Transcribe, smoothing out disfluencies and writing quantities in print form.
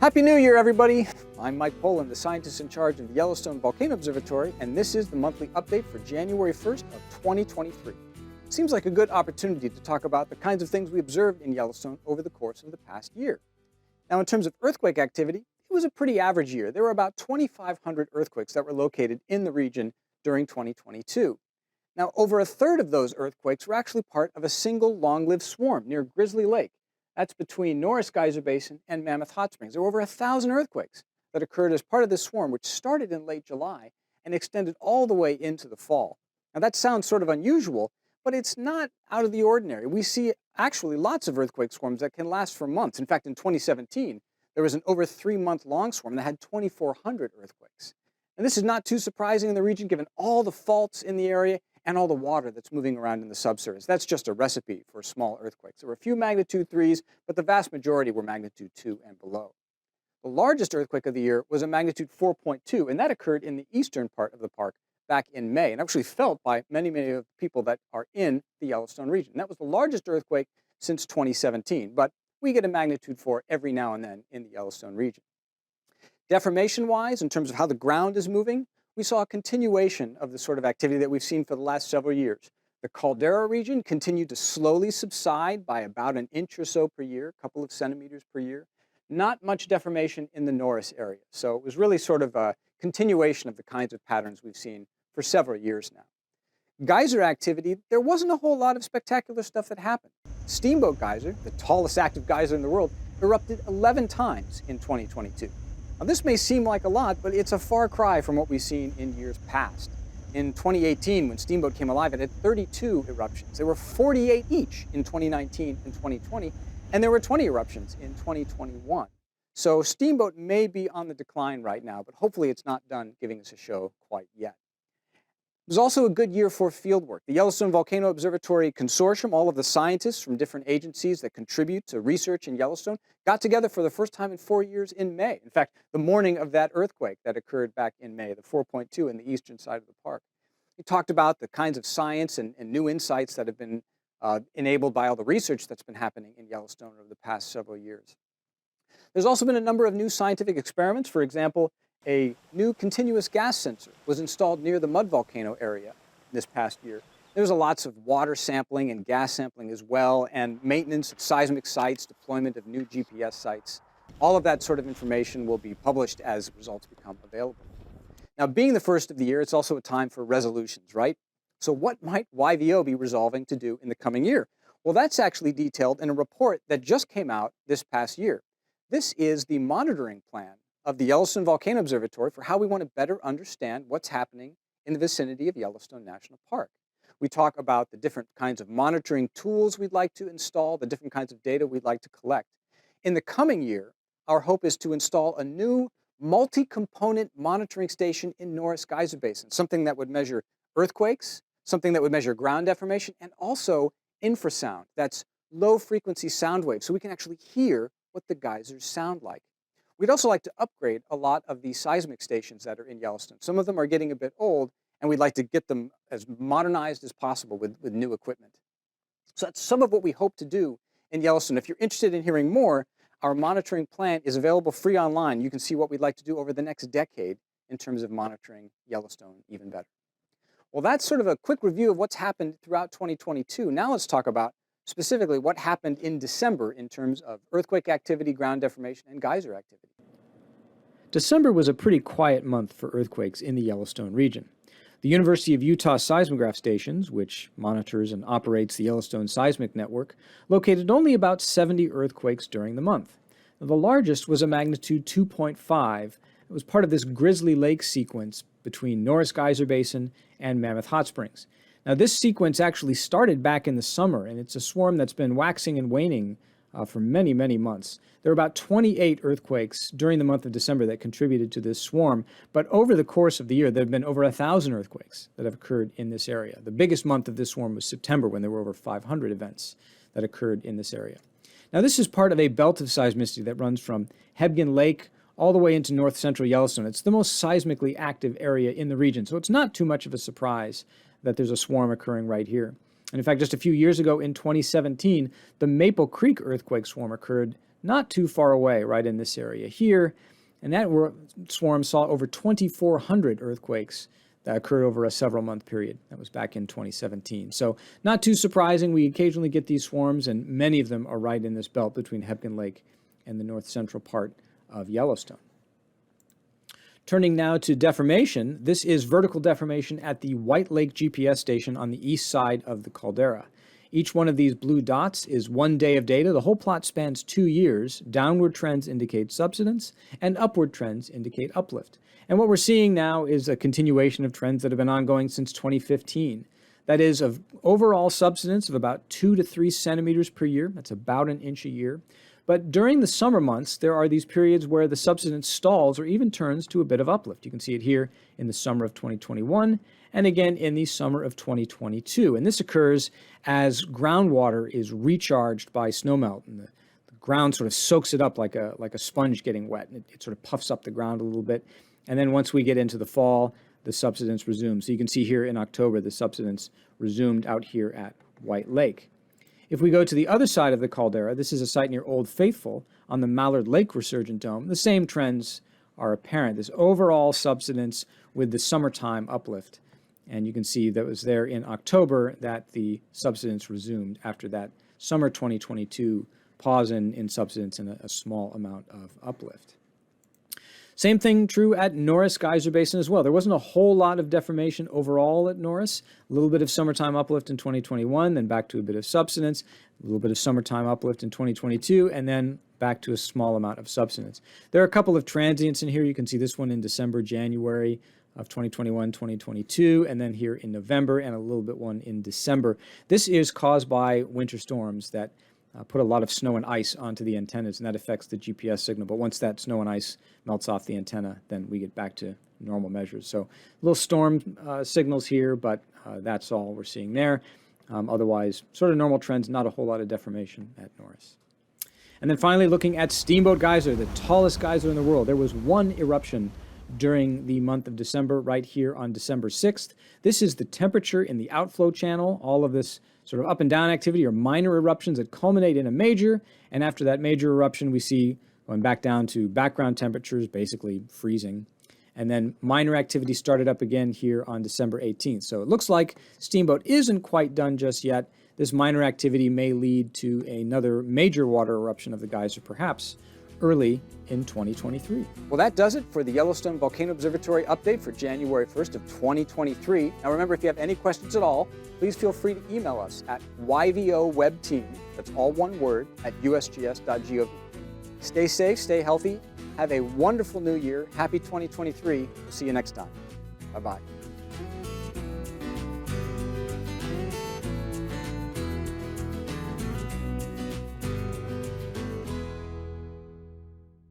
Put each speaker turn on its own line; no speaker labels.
Happy New Year, everybody! I'm Mike Poland, the scientist in charge of the Yellowstone Volcano Observatory, and this is the monthly update for January 1st of 2023. Seems like a good opportunity to talk about the kinds of things we observed in Yellowstone over the course of the past year. Now, in terms of earthquake activity, it was a pretty average year. There were about 2,500 earthquakes that were located in the region during 2022. Now, over a third of those earthquakes were actually part of a single long-lived swarm near Grizzly Lake. That's between Norris Geyser Basin and Mammoth Hot Springs. There were over 1,000 earthquakes that occurred as part of this swarm, which started in late July and extended all the way into the fall. Now, that sounds sort of unusual, but it's not out of the ordinary. We see actually lots of earthquake swarms that can last for months. In fact, in 2017, there was an over 3-month long swarm that had 2,400 earthquakes. And this is not too surprising in the region, given all the faults in the area and all the water that's moving around in the subsurface. That's just a recipe for small earthquakes. There were a few magnitude 3s, but the vast majority were magnitude 2 and below. The largest earthquake of the year was a magnitude 4.2, and that occurred in the eastern part of the park back in May, and actually felt by many of the people that are in the Yellowstone region. That was the largest earthquake since 2017, but we get a magnitude 4 every now and then in the Yellowstone region. Deformation-wise, in terms of how the ground is moving, we saw a continuation of the sort of activity that we've seen for the last several years. The caldera region continued to slowly subside by about an inch or so per year, a couple of centimeters per year. Not much deformation in the Norris area. So it was really sort of a continuation of the kinds of patterns we've seen for several years now. Geyser activity, there wasn't a whole lot of spectacular stuff that happened. Steamboat Geyser, the tallest active geyser in the world, erupted 11 times in 2022. Now, this may seem like a lot, but it's a far cry from what we've seen in years past. In 2018, when Steamboat came alive, it had 32 eruptions. There were 48 each in 2019 and 2020, and there were 20 eruptions in 2021. So Steamboat may be on the decline right now, but hopefully it's not done giving us a show quite yet. It was also a good year for fieldwork. The Yellowstone Volcano Observatory Consortium, all of the scientists from different agencies that contribute to research in Yellowstone, got together for the first time in 4 years in May. In fact, the morning of that earthquake that occurred back in May, the 4.2 in the eastern side of the park. We talked about the kinds of science and new insights that have been enabled by all the research that's been happening in Yellowstone over the past several years. There's also been a number of new scientific experiments. For example, a new continuous gas sensor was installed near the mud volcano area this past year. There was lots of water sampling and gas sampling as well, and maintenance of seismic sites, deployment of new GPS sites. All of that sort of information will be published as results become available. Now, being the first of the year, it's also a time for resolutions, right? So what might YVO be resolving to do in the coming year? Well, that's actually detailed in a report that just came out this past year. This is the monitoring plan of the Yellowstone Volcano Observatory for how we want to better understand what's happening in the vicinity of Yellowstone National Park. We talk about the different kinds of monitoring tools we'd like to install, the different kinds of data we'd like to collect. In the coming year, our hope is to install a new multi-component monitoring station in Norris Geyser Basin, something that would measure earthquakes, something that would measure ground deformation, and also infrasound. That's low-frequency sound waves, so we can actually hear what the geysers sound like. We'd also like to upgrade a lot of the seismic stations that are in Yellowstone. Some of them are getting a bit old, and we'd like to get them as modernized as possible with new equipment. So that's some of what we hope to do in Yellowstone. If you're interested in hearing more, our monitoring plan is available free online. You can see what we'd like to do over the next decade in terms of monitoring Yellowstone even better. Well, that's sort of a quick review of what's happened throughout 2022. Now let's talk about specifically what happened in December in terms of earthquake activity, ground deformation, and geyser activity. December was a pretty quiet month for earthquakes in the Yellowstone region. The University of Utah seismograph stations, which monitors and operates the Yellowstone seismic network, located only about 70 earthquakes during the month. The largest was a magnitude 2.5. It was part of this Grizzly Lake sequence between Norris Geyser Basin and Mammoth Hot Springs. Now, this sequence actually started back in the summer, and it's a swarm that's been waxing and waning for many, many months. There were about 28 earthquakes during the month of December that contributed to this swarm, but over the course of the year, there have been over 1,000 earthquakes that have occurred in this area. The biggest month of this swarm was September, when there were over 500 events that occurred in this area. Now, this is part of a belt of seismicity that runs from Hebgen Lake all the way into north central Yellowstone. It's the most seismically active area in the region, so it's not too much of a surprise that there's a swarm occurring right here. And in fact, just a few years ago in 2017, the Maple Creek earthquake swarm occurred not too far away, right in this area here. And that swarm saw over 2,400 earthquakes that occurred over a several-month period. That was back in 2017. So not too surprising. We occasionally get these swarms, and many of them are right in this belt between Hebgen Lake and the north-central part of Yellowstone. Turning now to deformation, this is vertical deformation at the White Lake GPS station on the east side of the caldera. Each one of these blue dots is 1 day of data. The whole plot spans 2 years. Downward trends indicate subsidence, and upward trends indicate uplift. And what we're seeing now is a continuation of trends that have been ongoing since 2015. That is, of overall subsidence of about 2 to 3 centimeters per year. That's about an inch a year. But during the summer months, there are these periods where the subsidence stalls or even turns to a bit of uplift. You can see it here in the summer of 2021 and again in the summer of 2022. And this occurs as groundwater is recharged by snowmelt, and the ground sort of soaks it up like a sponge getting wet. And it sort of puffs up the ground a little bit. And then once we get into the fall, the subsidence resumes. So you can see here in October, the subsidence resumed out here at White Lake. If we go to the other side of the caldera, this is a site near Old Faithful on the Mallard Lake Resurgent Dome. The same trends are apparent. This overall subsidence with the summertime uplift. And you can see that it was there in October that the subsidence resumed after that summer 2022 pause in subsidence and a small amount of uplift. Same thing true at Norris Geyser Basin as well. There wasn't a whole lot of deformation overall at Norris. A little bit of summertime uplift in 2021, then back to a bit of subsidence, a little bit of summertime uplift in 2022, and then back to a small amount of subsidence. There are a couple of transients in here. You can see this one in December, January of 2021, 2022, and then here in November, and a little bit one in December. This is caused by winter storms that put a lot of snow and ice onto the antennas, and that affects the GPS signal. But once that snow and ice melts off the antenna, then we get back to normal measures. So little storm signals here, but that's all we're seeing there. Otherwise, sort of normal trends, not a whole lot of deformation at Norris. And then finally, looking at Steamboat Geyser, the tallest geyser in the world. There was one eruption during the month of December, right here on December 6th. This is the temperature in the outflow channel. All of this sort of up and down activity are minor eruptions that culminate in a major, and after that major eruption we see going back down to background temperatures, basically freezing, and then minor activity started up again here on December 18th. So it looks like Steamboat isn't quite done just yet. This minor activity may lead to another major water eruption of the geyser, perhaps early in 2023. Well, that does it for the Yellowstone Volcano Observatory update for January 1st of 2023. Now remember, if you have any questions at all, please feel free to email us at yvowebteam, that's all one word, at usgs.gov. Stay safe, stay healthy, have a wonderful new year, happy 2023. We'll see you next time. Bye-bye.